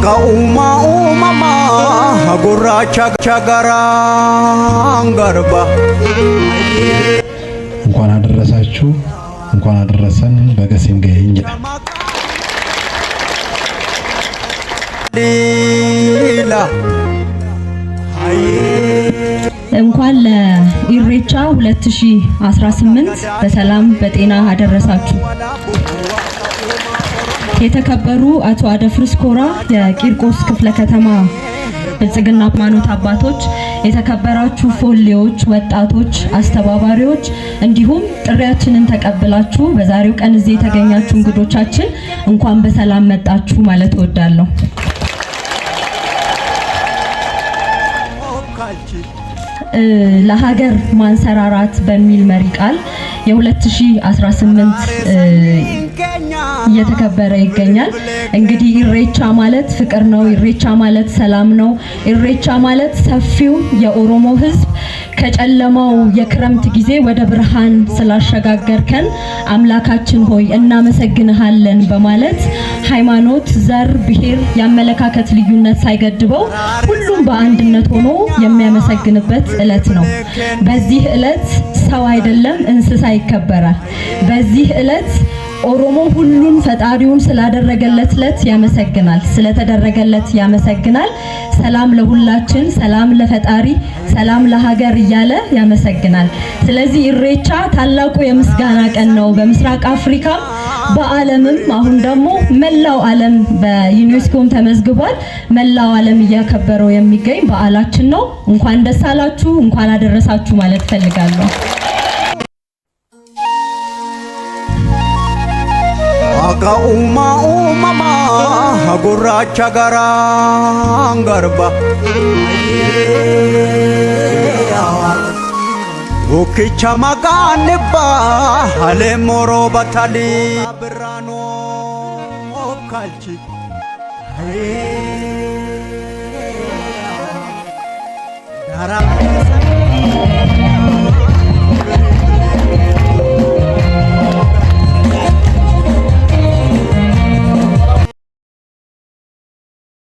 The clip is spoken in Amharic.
Mama gurracha garba እንኳን አደረሳችሁ እንኳን አደረሰን በገሲም ገይኝ እንኳን ለኢሬቻ 2018 በሰላም በጤና አደረሳችሁ። የተከበሩ አቶ አደፍርስ ኮራ የቂርቆስ ክፍለ ከተማ ብልጽግና ሃይማኖት አባቶች፣ የተከበራችሁ ፎሌዎች፣ ወጣቶች፣ አስተባባሪዎች እንዲሁም ጥሪያችንን ተቀብላችሁ በዛሬው ቀን እዚህ የተገኛችሁ እንግዶቻችን እንኳን በሰላም መጣችሁ ማለት እወዳለሁ። ለሀገር ማንሰራራት በሚል መሪ ቃል የ2018 እየተከበረ ይገኛል። እንግዲህ ኢሬቻ ማለት ፍቅር ነው። ኢሬቻ ማለት ሰላም ነው። ኢሬቻ ማለት ሰፊው የኦሮሞ ሕዝብ ከጨለማው የክረምት ጊዜ ወደ ብርሃን ስላሸጋገርከን አምላካችን ሆይ እናመሰግንሃለን በማለት ሃይማኖት፣ ዘር፣ ብሔር፣ ያመለካከት ልዩነት ሳይገድበው ሁሉም በአንድነት ሆኖ የሚያመሰግንበት ዕለት ነው። በዚህ ዕለት ሰው አይደለም እንስሳ ይከበራል። በዚህ ዕለት ኦሮሞ ሁሉን ፈጣሪውን ስላደረገለት ለት ያመሰግናል፣ ስለተደረገለት ያመሰግናል። ሰላም ለሁላችን፣ ሰላም ለፈጣሪ፣ ሰላም ለሀገር እያለ ያመሰግናል። ስለዚህ ኢሬቻ ታላቁ የምስጋና ቀን ነው። በምስራቅ አፍሪካ በዓለምም አሁን ደግሞ መላው ዓለም በዩኔስኮም ተመዝግቧል። መላው ዓለም እያከበረው የሚገኝ በዓላችን ነው። እንኳን ደስ አላችሁ፣ እንኳን አደረሳችሁ ማለት ፈልጋለሁ። Mama gurracha garba Ukicha maganeba hale moro batali brano kalchi dara